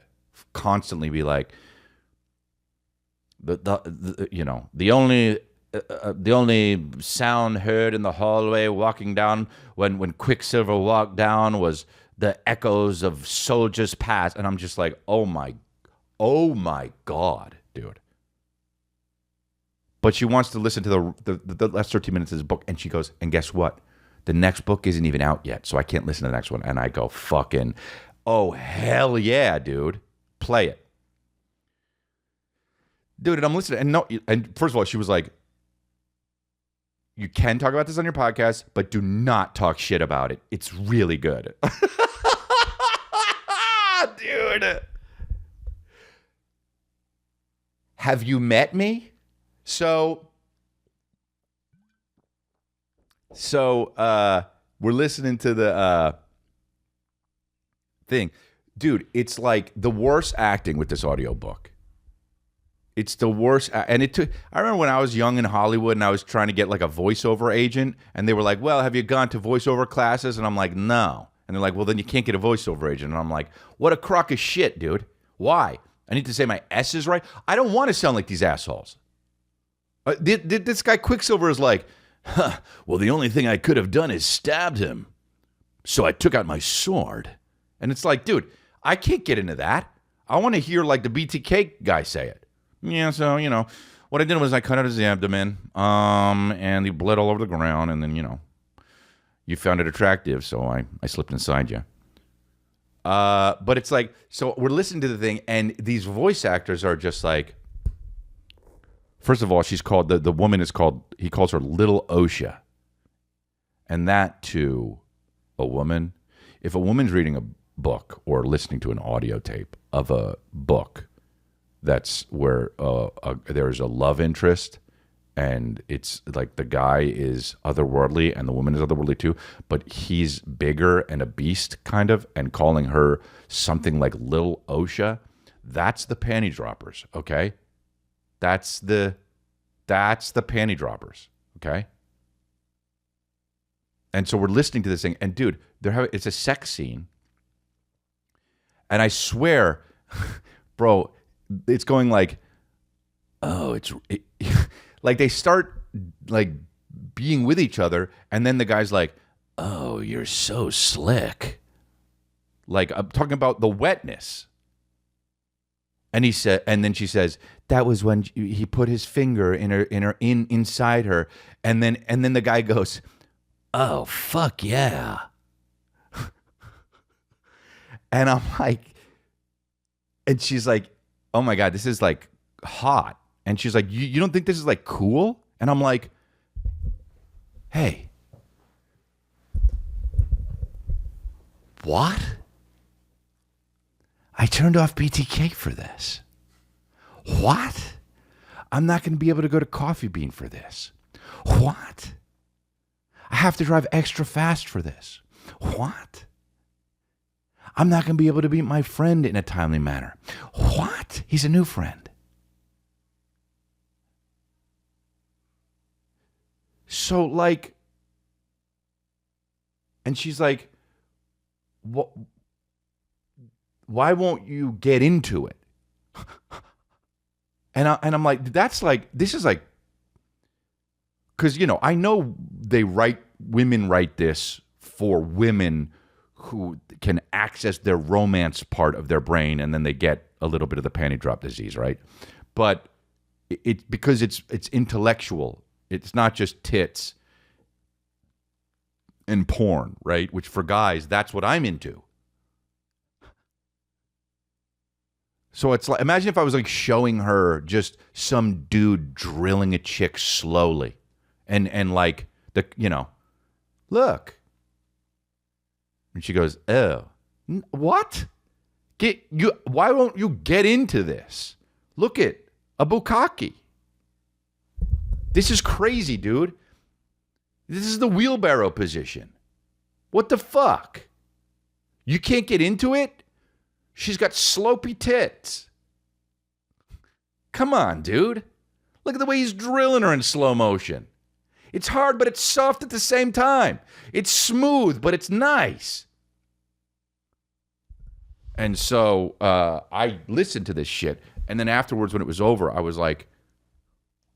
S2: constantly be like, the only sound heard in the hallway walking down when Quicksilver walked down was the echoes of soldiers past, and I'm just like, oh my God, dude. But she wants to listen to the last 13 minutes of this book, and she goes, and guess what? The next book isn't even out yet, so I can't listen to the next one. And I go, fucking, oh, hell yeah, dude. Play it. Dude, and I'm listening, and first of all, she was like, you can talk about this on your podcast, but do not talk shit about it. It's really good. Dude. Have you met me? So we're listening to the thing. Dude, it's like the worst acting with this audiobook. It's the worst. And I remember when I was young in Hollywood and I was trying to get like a voiceover agent, and they were like, well, have you gone to voiceover classes? And I'm like, no. And they're like, well, then you can't get a voiceover agent. And I'm like, what a crock of shit, dude. Why? I need to say my S's right? I don't want to sound like these assholes. This guy Quicksilver is like, well, the only thing I could have done is stabbed him. So I took out my sword. And it's like, dude, I can't get into that. I want to hear like the BTK guy say it. Yeah, so, what I did was I cut out his abdomen, and he bled all over the ground, and then, you found it attractive, so I slipped inside you. But it's like, so we're listening to the thing, and these voice actors are just like, first of all, she's called, the woman is called, he calls her Little OSHA. And that, to a woman, if a woman's reading a book or listening to an audio tape of a book, that's where there's a love interest, and it's like the guy is otherworldly and the woman is otherworldly too, but he's bigger and a beast kind of, and calling her something like Little OSHA, that's the panty droppers, okay? That's the panty droppers, okay? And so we're listening to this thing, and dude, it's a sex scene, and I swear, bro, it's going like, oh, like they start like being with each other, and then the guy's like, oh, you're so slick. Like, I'm talking about the wetness. And he said, and then she says, that was when he put his finger inside her, and then the guy goes, oh, fuck yeah. And I'm like, and she's like, oh my God, this is like hot. And she's like, you don't think this is like cool? And I'm like, hey, what? I turned off BTK for this. What? I'm not going to be able to go to Coffee Bean for this. What? I have to drive extra fast for this. What? I'm not going to be able to meet my friend in a timely manner. What? He's a new friend. So, like, and she's like, what? Why won't you get into it? And I'm like, that's like, this is like, because, you know, I know women write this for women who can access their romance part of their brain, and then they get a little bit of the panty drop disease, right? But because it's intellectual. It's not just tits and porn, right? Which for guys, that's what I'm into. So it's like, imagine if I was like showing her just some dude drilling a chick slowly, and like look, and she goes, oh, what? Why won't you get into this? Look at a bukkake. This is crazy, dude. This is the wheelbarrow position. What the fuck? You can't get into it? She's got slopey tits. Come on, dude. Look at the way he's drilling her in slow motion. It's hard, but it's soft at the same time. It's smooth, but it's nice. And so I listened to this shit. And then afterwards, when it was over, I was like,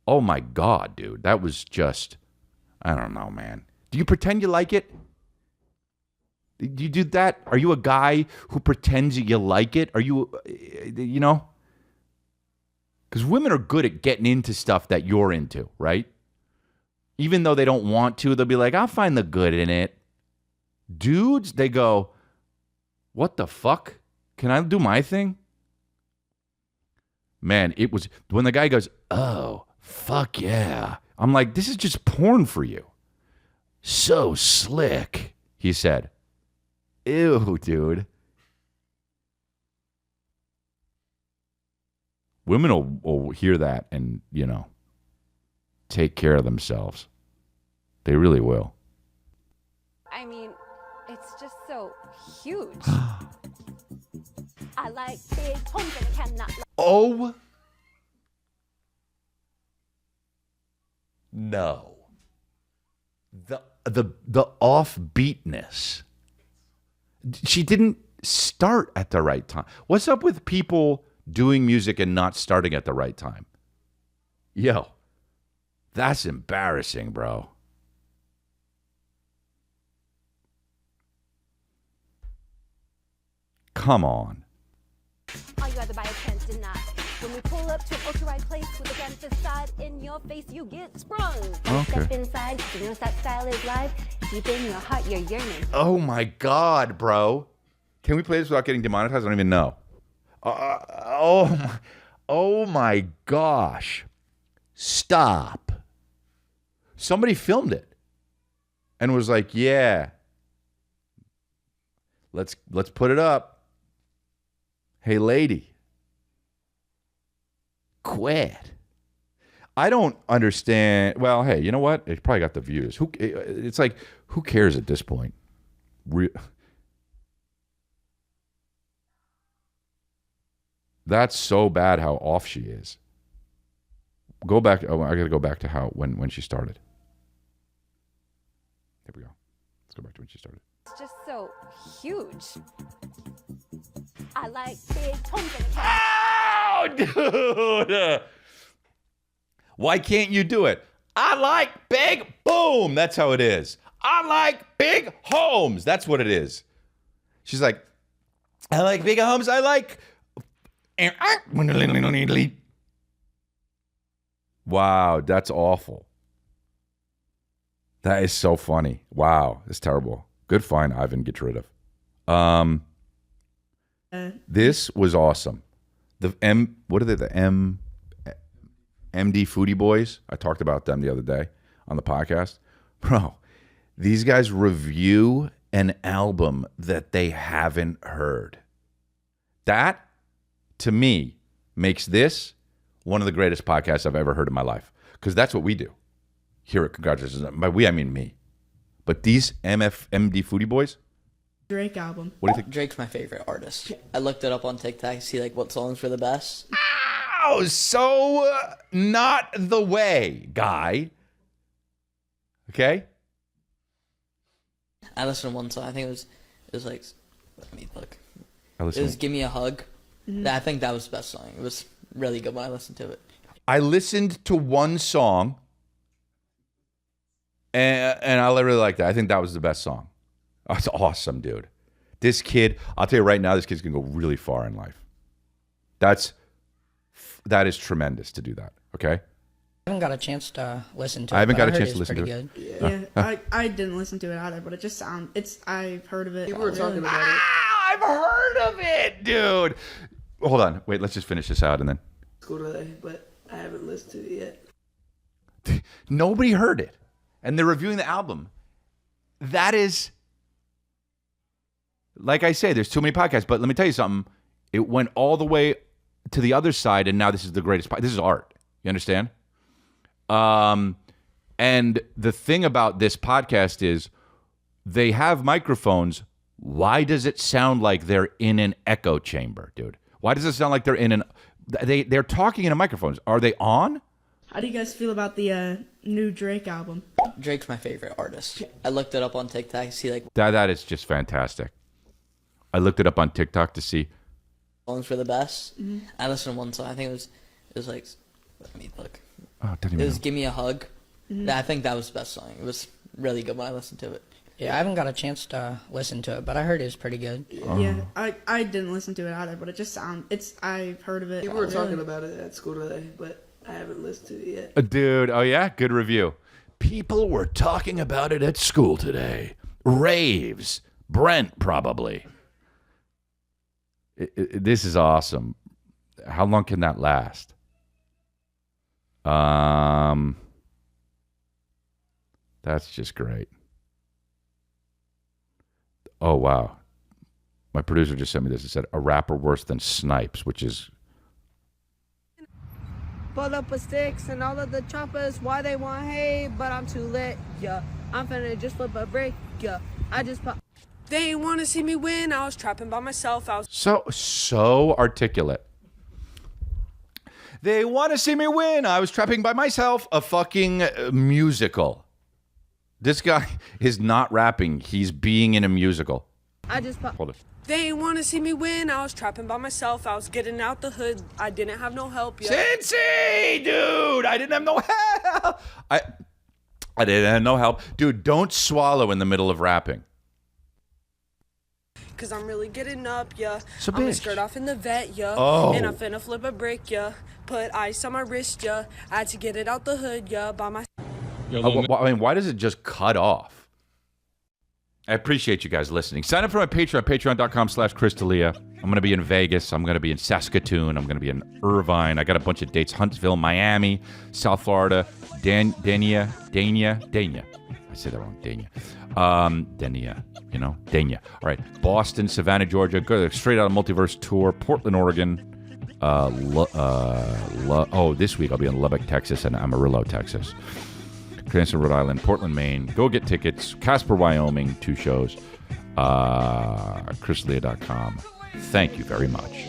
S2: oh my God, dude. That was just, I don't know, man. Do you pretend you like it? Do you do that? Are you a guy who pretends that you like it? Are you, you know? Because women are good at getting into stuff that you're into, right? Even though they don't want to, they'll be like, I'll find the good in it. Dudes, they go, what the fuck? Can I do my thing? Man, it was, when the guy goes, oh, fuck yeah. I'm like, this is just porn for you. So slick, he said. Ew, dude. Women will hear that and, you know, take care of themselves. They really will.
S6: I mean, it's just so huge. I like big homes and cannot.
S2: Oh. No. The offbeatness. She didn't start at the right time. What's up with people doing music and not starting at the right time? Yo, that's embarrassing, bro. Come on.
S6: All you other buyers can't deny. When we pull up to an ultra-right place with a gun facade in your face, you get sprung.
S2: Okay.
S6: Step inside, you know that style is live. Deep in your heart, you're yearning.
S2: Oh my God, bro. Can we play this without getting demonetized? I don't even know. Oh my gosh. Stop. Somebody filmed it and was like, yeah, let's put it up. Hey, lady. Quit. I don't understand. Well, hey, you know what? It probably got the views. It's like, who cares at this point? That's so bad how off she is. Go back. Oh, I got to go back to how when she started. Here we go. Let's go back to when she started.
S6: It's just so huge. I like big homes and
S2: Oh, dude. Why can't you do it? I like big boom. That's how it is. I like big homes. That's what it is. She's like, I like big homes. I like. Wow, that's awful. That is so funny. Wow, it's terrible. Good find, Ivan. Get rid of. This was awesome. What are they? The MD Foodie Boys. I talked about them the other day on the podcast. Bro, these guys review an album that they haven't heard. That, to me, makes this one of the greatest podcasts I've ever heard in my life. Because that's what we do here at Congratulations. By we, I mean me. But these MD Foodie Boys.
S7: Drake album.
S2: What do you think?
S8: Drake's my favorite artist. I looked it up on TikTok to see like what songs were the best.
S2: Ow, so not the way, guy. Okay?
S8: I listened to one song. I think it was like, let me look.
S2: I
S8: It was "Give Me a Hug." I think that was the best song. It was really good when I listened to it.
S2: I listened to one song, and I really liked that. I think that was the best song. That's awesome, dude. This kid, I'll tell you right now, this kid's gonna go really far in life. That is tremendous to do that. Okay.
S9: I haven't got a chance to listen to it.
S2: I haven't
S9: but
S2: got a
S9: heard
S2: chance
S9: it's
S2: to listen to
S9: pretty
S2: it.
S9: good.
S7: Yeah, I didn't listen to it either, but it just I've heard of it.
S10: People were talking about it.
S2: I've heard of it, dude. Hold on. Wait, let's just finish this out and then.
S10: School today, but I haven't listened to it yet.
S2: Nobody heard it. And they're reviewing the album. That is, like I say, there's too many podcasts, but let me tell you something. It went all the way to the other side, and now this is the greatest. This is art. You understand? And the thing about this podcast is they have microphones. Why does it sound like they're in an echo chamber, dude? Why does it sound like they're in an... They're talking into microphones. Are they on?
S7: How do you guys feel about the new Drake album?
S8: Drake's my favorite artist. I looked it up on TikTok to see like
S2: That is just fantastic. I looked it up on TikTok to see...
S8: songs were the best. I listened to one song. I think it was like, let me look.
S2: Oh, didn't
S8: It
S2: even
S8: was
S2: know.
S8: "Give Me a Hug." I think that was the best song. It was really good when I listened to it.
S9: Yeah, I haven't got a chance to listen to it, but I heard it was pretty good.
S7: Yeah, I didn't listen to it either, but it just I've heard of it.
S10: People were talking about it at school today, but I haven't listened to it yet.
S2: Dude, oh yeah? Good review. People were talking about it at school today. Raves. Brent, probably. This is awesome. How long can that last? That's just great. Oh, wow. My producer just sent me this. It said, a rapper worse than Snipes, which is...
S11: Pull up with sticks and all of the choppers, why they want hate, but I'm too lit, yeah. I'm finna just flip a break, yeah. I just pop.
S12: They ain't wanna see me win, I was trapping by myself, I was...
S2: So articulate. They want to see me win. I was trapping by myself. A fucking musical. This guy is not rapping. He's being in a musical.
S11: I just pop.
S2: Hold it.
S12: They ain't wanna see me win, I was trapping by myself, I was getting out the hood, I didn't have no help, yeah.
S2: Cincy, dude. I didn't have no help. I didn't have no help. Dude, don't swallow in the middle of rapping.
S12: Cause I'm really getting up, yeah.
S2: So
S12: I'm gonna
S2: bitch.
S12: skirt off in the vet, yeah.
S2: Oh.
S12: And I'm finna flip a brick, yeah. Put ice on my wrist, yeah. I had to get it out the hood, yeah, by my...
S2: I mean, why does it just cut off? I appreciate you guys listening. Sign up for my Patreon, patreon.com/Chris D'Elia. I'm going to be in Vegas. I'm going to be in Saskatoon. I'm going to be in Irvine. I got a bunch of dates. Huntsville, Miami, South Florida, Dania. I said that wrong. Dania. You know, Dania. All right. Boston, Savannah, Georgia. Go straight out of Multiverse Tour. Portland, Oregon. This week I'll be in Lubbock, Texas, and Amarillo, Texas. Cranston, Rhode Island, Portland, Maine. Go get tickets. Casper, Wyoming, 2 shows. ChrisLea.com. Thank you very much.